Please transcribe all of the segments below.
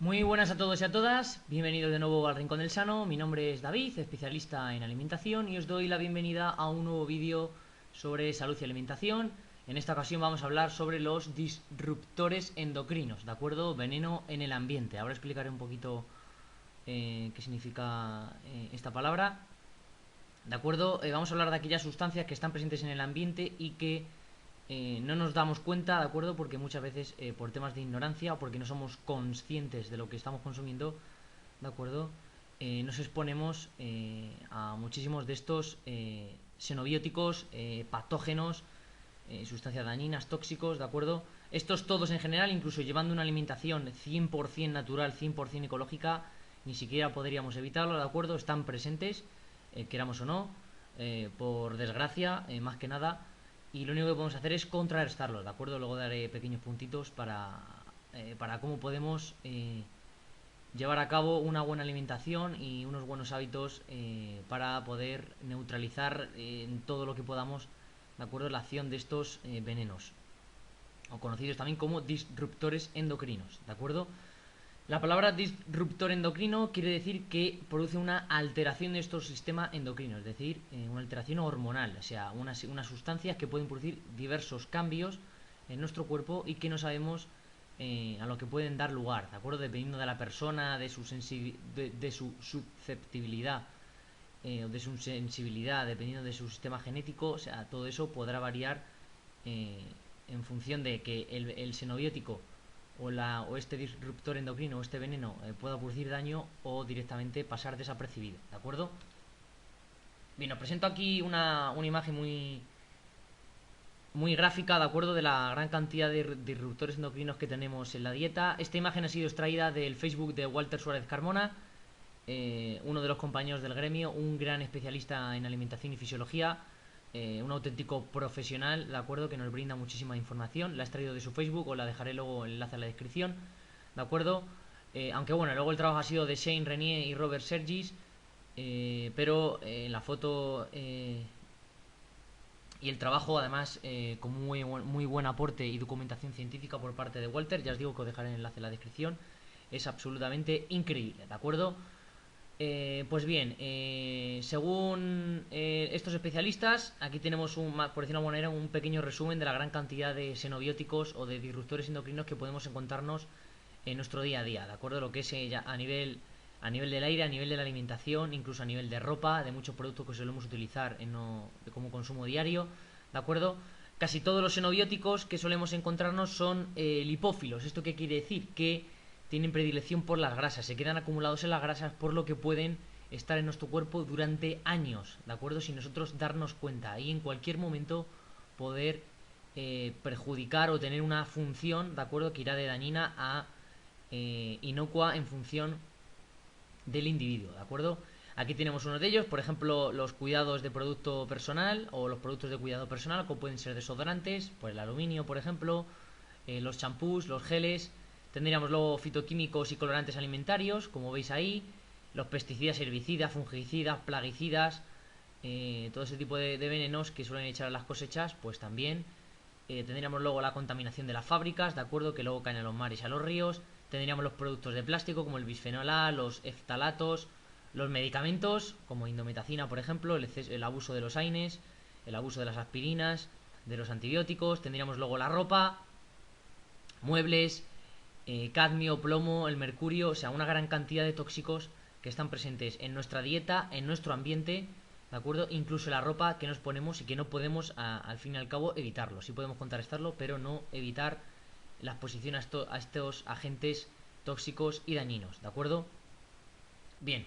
Muy buenas a todos y a todas, bienvenidos de nuevo al Rincón del Sano. Mi nombre es David, especialista en alimentación, y os doy la bienvenida a un nuevo vídeo sobre salud y alimentación. En esta ocasión vamos a hablar sobre los disruptores endocrinos, ¿de acuerdo? Veneno en el ambiente. Ahora explicaré un poquito qué significa esta palabra. ¿De acuerdo? Vamos a hablar de aquellas sustancias que están presentes en el ambiente y que no nos damos cuenta, ¿de acuerdo? Porque muchas veces por temas de ignorancia o porque no somos conscientes de lo que estamos consumiendo, ¿de acuerdo? Nos exponemos a muchísimos de estos xenobióticos, patógenos, sustancias dañinas, tóxicos, ¿de acuerdo? Estos todos en general, incluso llevando una alimentación 100% natural, 100% ecológica, ni siquiera podríamos evitarlo, ¿de acuerdo? Están presentes, queramos o no, por desgracia, más que nada, y lo único que podemos hacer es contrarrestarlos, ¿de acuerdo? Luego daré pequeños puntitos para cómo podemos llevar a cabo una buena alimentación y unos buenos hábitos para poder neutralizar en todo lo que podamos, ¿de acuerdo?, la acción de estos venenos, o conocidos también como disruptores endocrinos, ¿de acuerdo? La palabra disruptor endocrino quiere decir que produce una alteración de estos sistemas endocrinos, es decir, una alteración hormonal, o sea, unas sustancias que pueden producir diversos cambios en nuestro cuerpo y que no sabemos a lo que pueden dar lugar, ¿de acuerdo? Dependiendo de la persona, de su susceptibilidad o de su sensibilidad, dependiendo de su sistema genético, o sea, todo eso podrá variar en función de que el xenobiótico o este disruptor endocrino o este veneno pueda producir daño o directamente pasar desapercibido, ¿de acuerdo? Bien, os presento aquí una imagen muy gráfica, ¿de acuerdo?, de la gran cantidad de disruptores endocrinos que tenemos en la dieta. Esta imagen ha sido extraída del Facebook de Walter Suárez Carmona, uno de los compañeros del gremio, un gran especialista en alimentación y fisiología, un auténtico profesional, ¿de acuerdo?, que nos brinda muchísima información. La he extraído de su Facebook, os la dejaré luego el enlace en la descripción, ¿de acuerdo? Aunque bueno, luego el trabajo ha sido de Shane Renier y Robert Sergis, pero en la foto y el trabajo, además, con muy buen aporte y documentación científica por parte de Walter, ya os digo que os dejaré el enlace en la descripción, es absolutamente increíble, ¿de acuerdo? Pues bien, según estos especialistas, aquí tenemos, por decirlo de alguna manera, un pequeño resumen de la gran cantidad de xenobióticos o de disruptores endocrinos que podemos encontrarnos en nuestro día a día, ¿de acuerdo? Lo que es a nivel del aire, a nivel de la alimentación, incluso a nivel de ropa, de muchos productos que solemos utilizar como consumo diario, ¿de acuerdo? Casi todos los xenobióticos que solemos encontrarnos son lipófilos. ¿Esto qué quiere decir? Que tienen predilección por las grasas, se quedan acumulados en las grasas, por lo que pueden estar en nuestro cuerpo durante años, ¿de acuerdo? Sin nosotros darnos cuenta y en cualquier momento poder perjudicar o tener una función, ¿de acuerdo?, que irá de dañina a inocua en función del individuo, ¿de acuerdo? Aquí tenemos uno de ellos, por ejemplo, los cuidados de producto personal o los productos de cuidado personal, como pueden ser desodorantes, pues el aluminio, por ejemplo, los champús, los geles. Tendríamos luego fitoquímicos y colorantes alimentarios, como veis ahí, los pesticidas, herbicidas, fungicidas, plaguicidas, todo ese tipo de venenos que suelen echar a las cosechas, pues también. Tendríamos luego la contaminación de las fábricas, ¿de acuerdo?, que luego caen a los mares y a los ríos. Tendríamos los productos de plástico como el bisfenol A, los eftalatos, los medicamentos como indometacina, por ejemplo, el abuso de los AINES, el abuso de las aspirinas, de los antibióticos. Tendríamos luego la ropa, muebles, cadmio, plomo, el mercurio, o sea, una gran cantidad de tóxicos que están presentes en nuestra dieta, en nuestro ambiente, ¿de acuerdo? Incluso la ropa que nos ponemos y que no podemos, al fin y al cabo, evitarlo. Sí podemos contrarrestarlo, pero no evitar la exposición a estos agentes tóxicos y dañinos, ¿de acuerdo? Bien.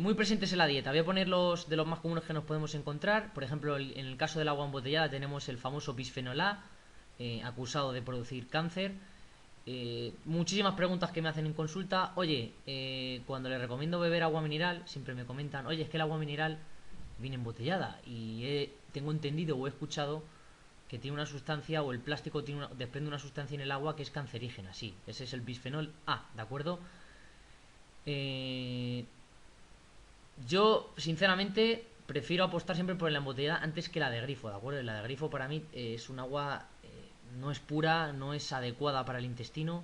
Muy presentes en la dieta. Voy a poner los de los más comunes que nos podemos encontrar. Por ejemplo, en el caso del agua embotellada tenemos el famoso bisfenol A, acusado de producir cáncer. Muchísimas preguntas que me hacen en consulta. Oye, cuando les recomiendo beber agua mineral, siempre me comentan, oye, es que el agua mineral viene embotellada y tengo entendido o he escuchado que tiene una sustancia, o el plástico desprende una sustancia en el agua que es cancerígena. Sí, ese es el bisfenol A, ¿de acuerdo? Yo, sinceramente, prefiero apostar siempre por la embotellada antes que la de grifo, ¿de acuerdo? La de grifo para mí es un agua, no es pura, no es adecuada para el intestino,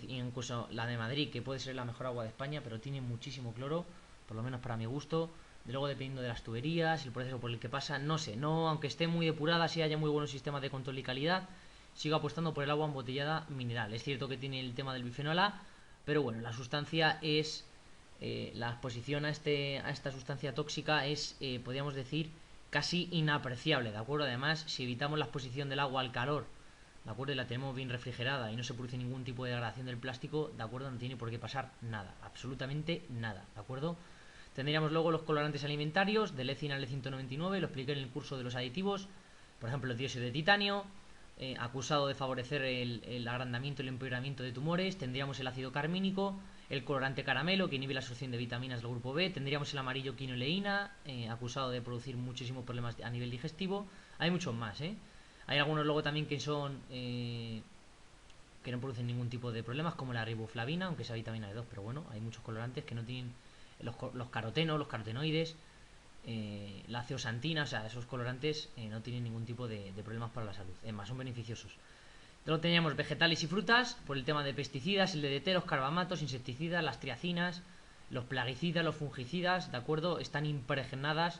incluso la de Madrid, que puede ser la mejor agua de España, pero tiene muchísimo cloro, por lo menos para mi gusto. Luego, dependiendo de las tuberías, el proceso por el que pasa, no sé, no, aunque esté muy depurada, si haya muy buenos sistemas de control y calidad, sigo apostando por el agua embotellada mineral. Es cierto que tiene el tema del bifenol A, pero bueno, la sustancia es, la exposición a esta sustancia tóxica es, podríamos decir, casi inapreciable, ¿de acuerdo? Además, si evitamos la exposición del agua al calor, ¿de acuerdo? Y la tenemos bien refrigerada y no se produce ningún tipo de degradación del plástico, ¿de acuerdo? No tiene por qué pasar nada, absolutamente nada, ¿de acuerdo? Tendríamos luego los colorantes alimentarios, del Lecin al E199, lo expliqué en el curso de los aditivos, por ejemplo, el dióxido de titanio, acusado de favorecer el agrandamiento y el empeoramiento de tumores. Tendríamos el ácido carmínico, el colorante caramelo, que inhibe la absorción de vitaminas del grupo B. Tendríamos el amarillo quinoleína, acusado de producir muchísimos problemas a nivel digestivo. Hay muchos más, ¿eh? Hay algunos luego también que son que no producen ningún tipo de problemas, como la riboflavina, aunque sea vitamina B2, pero bueno, hay muchos colorantes que no tienen los carotenos, los carotenoides, la ceosantina, o sea, esos colorantes no tienen ningún tipo de problemas para la salud, es más, son beneficiosos. Luego teníamos vegetales y frutas, por el tema de pesticidas, el DDT, los carbamatos, insecticidas, las triacinas, los plaguicidas, los fungicidas, ¿de acuerdo? Están impregnadas,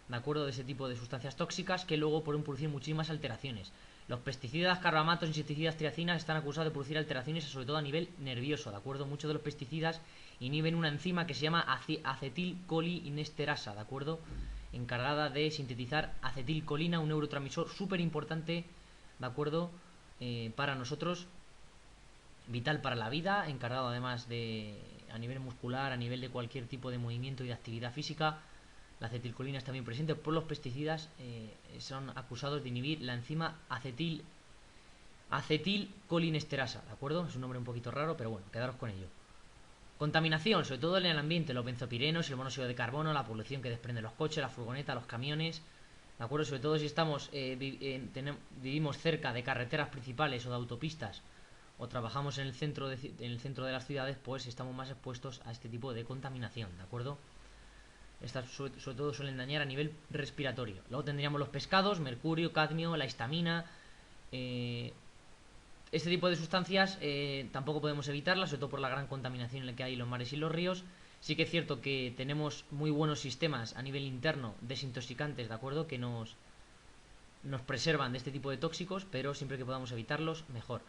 ¿de acuerdo?, de ese tipo de sustancias tóxicas que luego pueden producir muchísimas alteraciones. Los pesticidas, carbamatos, insecticidas, triacinas están acusados de producir alteraciones, sobre todo a nivel nervioso, ¿de acuerdo? Muchos de los pesticidas inhiben una enzima que se llama acetilcolinesterasa, ¿de acuerdo? Encargada de sintetizar acetilcolina, un neurotransmisor súper importante, ¿de acuerdo? Para nosotros, vital para la vida, encargado además de, a nivel muscular, a nivel de cualquier tipo de movimiento y de actividad física. La acetilcolina está bien presente por los pesticidas, son acusados de inhibir la enzima acetilcolinesterasa, ¿de acuerdo? Es un nombre un poquito raro, pero bueno, quedaros con ello. Contaminación, sobre todo en el ambiente, los benzopirenos, el monóxido de carbono, la polución que desprenden los coches, las furgonetas, los camiones, ¿de acuerdo? Sobre todo si estamos vivimos cerca de carreteras principales o de autopistas, o trabajamos en el centro de las ciudades, pues estamos más expuestos a este tipo de contaminación, ¿de acuerdo? Estas sobre todo suelen dañar a nivel respiratorio. Luego tendríamos los pescados, mercurio, cadmio, la histamina. Este tipo de sustancias tampoco podemos evitarlas, sobre todo por la gran contaminación en la que hay en los mares y los ríos. Sí que es cierto que tenemos muy buenos sistemas a nivel interno desintoxicantes, ¿de acuerdo?, que nos preservan de este tipo de tóxicos, pero siempre que podamos evitarlos, mejor.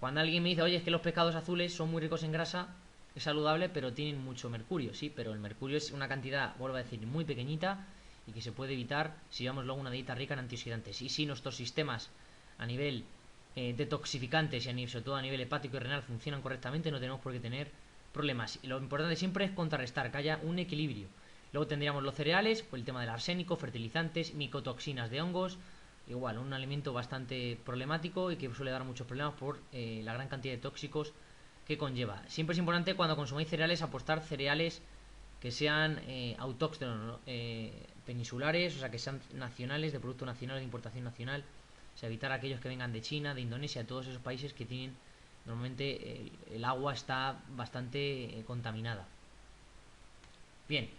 Cuando alguien me dice, oye, es que los pescados azules son muy ricos en grasa, es saludable, pero tienen mucho mercurio, sí, pero el mercurio es una cantidad, vuelvo a decir, muy pequeñita y que se puede evitar si llevamos luego una dieta rica en antioxidantes. Y si nuestros sistemas a nivel detoxificantes y sobre todo a nivel hepático y renal funcionan correctamente, no tenemos por qué tener problemas. Y lo importante siempre es contrarrestar, que haya un equilibrio. Luego tendríamos los cereales, por el tema del arsénico, fertilizantes, micotoxinas de hongos. Igual, un alimento bastante problemático y que suele dar muchos problemas por la gran cantidad de tóxicos que conlleva. Siempre es importante cuando consumáis cereales apostar cereales que sean autóctonos, ¿no? Peninsulares, o sea, que sean nacionales, de producto nacional, de importación nacional. O sea, evitar aquellos que vengan de China, de Indonesia, de todos esos países que tienen, normalmente el agua está bastante contaminada. Bien,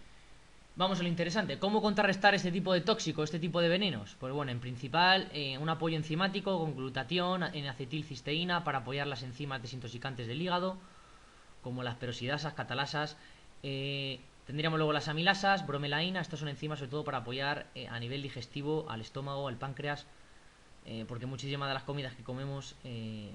vamos a lo interesante. ¿Cómo contrarrestar este tipo de tóxicos, este tipo de venenos? Pues bueno, en principal, un apoyo enzimático con glutatión, en acetilcisteína para apoyar las enzimas desintoxicantes del hígado, como las peroxidasas, catalasas. Tendríamos luego las amilasas, bromelaína. Estas son enzimas sobre todo para apoyar a nivel digestivo al estómago, al páncreas, porque muchísimas de las comidas que comemos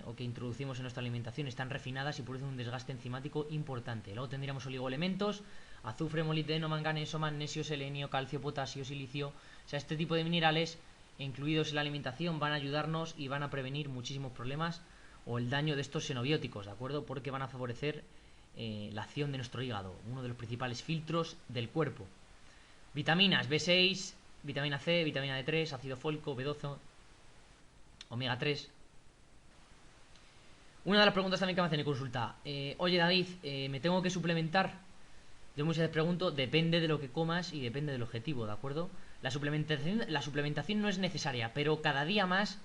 o que introducimos en nuestra alimentación están refinadas y producen un desgaste enzimático importante. Luego tendríamos oligoelementos, azufre, molibdeno, manganeso, magnesio, selenio, calcio, potasio, silicio. O sea, este tipo de minerales incluidos en la alimentación van a ayudarnos y van a prevenir muchísimos problemas o el daño de estos xenobióticos, ¿de acuerdo? Porque van a favorecer la acción de nuestro hígado, uno de los principales filtros del cuerpo. Vitaminas, B6, vitamina C, vitamina D3, ácido fólico, B12, omega 3. Una de las preguntas también que me hacen en consulta, oye David, ¿me tengo que suplementar? Yo muchas veces pregunto, depende de lo que comas y depende del objetivo, ¿de acuerdo? La suplementación no es necesaria, pero cada día más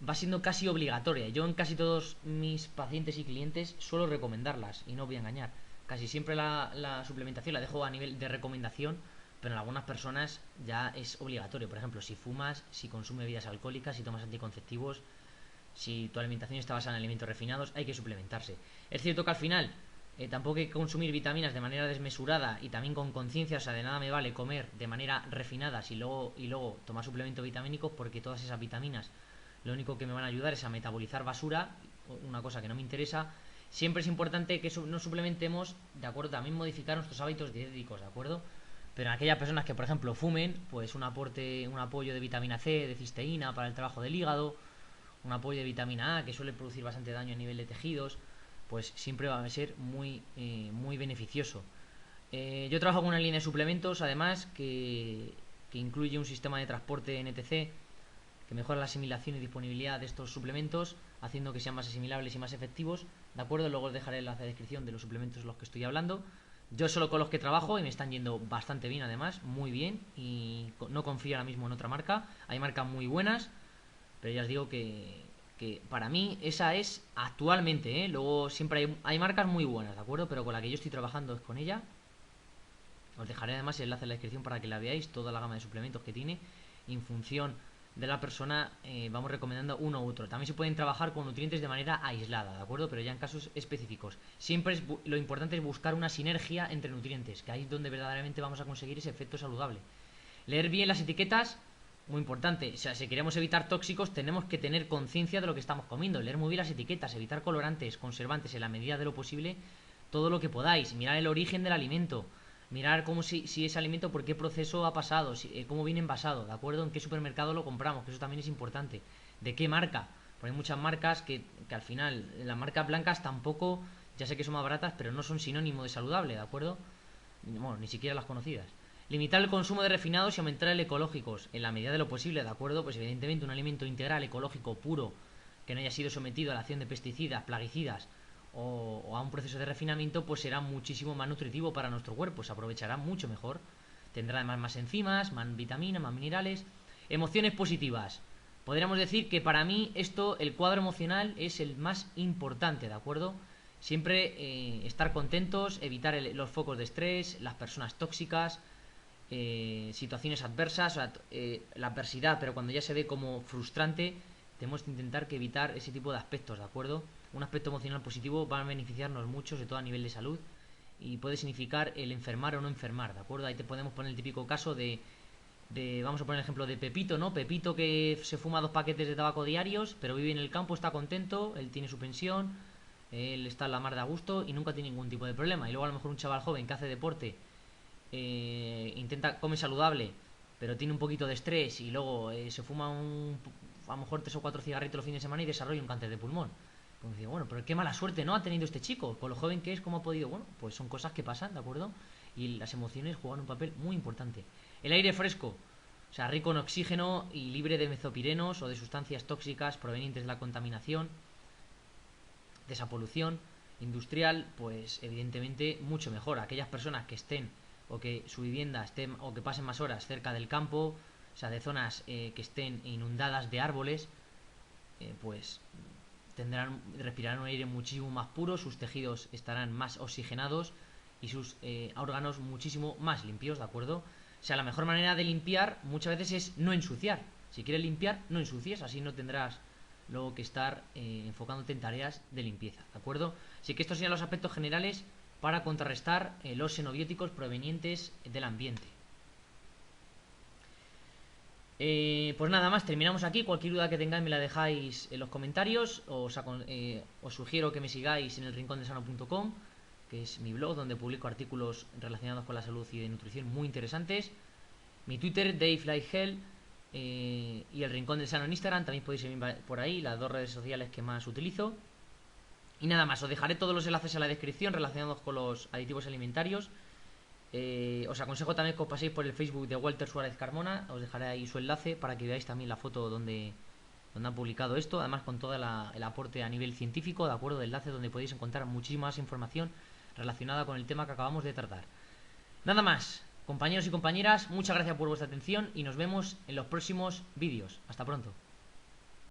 va siendo casi obligatoria. Yo en casi todos mis pacientes y clientes suelo recomendarlas, y no voy a engañar. Casi siempre la suplementación la dejo a nivel de recomendación, pero en algunas personas ya es obligatorio. Por ejemplo, si fumas, si consumes bebidas alcohólicas, si tomas anticonceptivos, Si tu alimentación está basada en alimentos refinados, hay que suplementarse. Es cierto que al final tampoco hay que consumir vitaminas de manera desmesurada y también con conciencia, o sea, de nada me vale comer de manera refinada y luego tomar suplementos vitamínicos, porque todas esas vitaminas lo único que me van a ayudar es a metabolizar basura, una cosa que no me interesa. Siempre es importante que nos suplementemos, ¿de acuerdo? También modificar nuestros hábitos dietéticos, ¿de acuerdo? Pero en aquellas personas que, por ejemplo, fumen, pues un apoyo de vitamina C, de cisteína para el trabajo del hígado, un apoyo de vitamina A que suele producir bastante daño a nivel de tejidos, pues siempre va a ser muy beneficioso. Yo trabajo con una línea de suplementos, además, que incluye un sistema de transporte NTC que mejora la asimilación y disponibilidad de estos suplementos, haciendo que sean más asimilables y más efectivos. ¿De acuerdo? Luego os dejaré el enlace de descripción de los suplementos de los que estoy hablando. Yo solo con los que trabajo y me están yendo bastante bien, además, muy bien, y no confío ahora mismo en otra marca. Hay marcas muy buenas, pero ya os digo que para mí esa es actualmente, ¿eh? Luego siempre hay marcas muy buenas, ¿de acuerdo? Pero con la que yo estoy trabajando es con ella. Os dejaré además el enlace en la descripción para que la veáis, toda la gama de suplementos que tiene. En función de la persona vamos recomendando uno u otro. También se pueden trabajar con nutrientes de manera aislada, ¿de acuerdo? Pero ya en casos específicos. Siempre lo importante es buscar una sinergia entre nutrientes, que ahí es donde verdaderamente vamos a conseguir ese efecto saludable. Leer bien las etiquetas, muy importante. O sea, si queremos evitar tóxicos, tenemos que tener conciencia de lo que estamos comiendo. Leer muy bien las etiquetas, evitar colorantes, conservantes en la medida de lo posible, todo lo que podáis. Mirar el origen del alimento. Mirar si ese alimento, por qué proceso ha pasado, cómo viene envasado, ¿de acuerdo? En qué supermercado lo compramos, que eso también es importante. De qué marca. Porque hay muchas marcas que al final, las marcas blancas tampoco, ya sé que son más baratas, pero no son sinónimo de saludable, ¿de acuerdo? Bueno, ni siquiera las conocidas. Limitar el consumo de refinados y aumentar el ecológicos, en la medida de lo posible, ¿de acuerdo? Pues evidentemente un alimento integral, ecológico, puro, que no haya sido sometido a la acción de pesticidas, plaguicidas o a un proceso de refinamiento, pues será muchísimo más nutritivo para nuestro cuerpo, se aprovechará mucho mejor. Tendrá además más enzimas, más vitaminas, más minerales. Emociones positivas. Podríamos decir que para mí el cuadro emocional es el más importante, ¿de acuerdo? Siempre estar contentos, evitar los focos de estrés, las personas tóxicas, situaciones adversas, o sea, la adversidad, pero cuando ya se ve como frustrante, tenemos que intentar evitar ese tipo de aspectos, ¿de acuerdo? Un aspecto emocional positivo va a beneficiarnos mucho, sobre todo a nivel de salud, y puede significar el enfermar o no enfermar, ¿de acuerdo? Ahí te podemos poner el típico caso vamos a poner el ejemplo de Pepito, ¿no? Pepito, que se fuma 2 paquetes de tabaco diarios, pero vive en el campo, está contento, él tiene su pensión, él está en la mar de a gusto y nunca tiene ningún tipo de problema. Y luego a lo mejor un chaval joven que hace deporte, come saludable, pero tiene un poquito de estrés y luego se fuma a lo mejor 3 o 4 cigarritos los fines de semana y desarrolla un cáncer de pulmón. Como digo, bueno, pero qué mala suerte no ha tenido este chico, con lo joven que es, cómo ha podido. Bueno, pues son cosas que pasan, ¿de acuerdo? Y las emociones juegan un papel muy importante. El aire fresco, o sea, rico en oxígeno y libre de mezopirenos o de sustancias tóxicas provenientes de la contaminación, de esa polución industrial, pues evidentemente mucho mejor. Aquellas personas que estén o que su vivienda esté o que pasen más horas cerca del campo, o sea, de zonas que estén inundadas de árboles, pues respirarán un aire muchísimo más puro, sus tejidos estarán más oxigenados y sus órganos muchísimo más limpios, ¿de acuerdo? O sea, la mejor manera de limpiar muchas veces es no ensuciar. Si quieres limpiar, no ensucies, así no tendrás luego que estar enfocándote en tareas de limpieza, ¿de acuerdo? Así que estos serían los aspectos generales para contrarrestar los xenobióticos provenientes del ambiente. Pues nada más, terminamos aquí. Cualquier duda que tengáis me la dejáis en los comentarios. Os sugiero que me sigáis en el rincondelsano.com, que es mi blog donde publico artículos relacionados con la salud y de nutrición muy interesantes. Mi Twitter, DaveLifeHealth, y el Rincón del Sano en Instagram. También podéis seguirme por ahí, las 2 redes sociales que más utilizo. Y nada más, os dejaré todos los enlaces en la descripción relacionados con los aditivos alimentarios. Os aconsejo también que os paséis por el Facebook de Walter Suárez Carmona. Os dejaré ahí su enlace para que veáis también la foto donde han publicado esto, además con todo el aporte a nivel científico, de acuerdo, de enlace donde podéis encontrar muchísima más información relacionada con el tema que acabamos de tratar. Nada más, compañeros y compañeras, muchas gracias por vuestra atención y nos vemos en los próximos vídeos. Hasta pronto.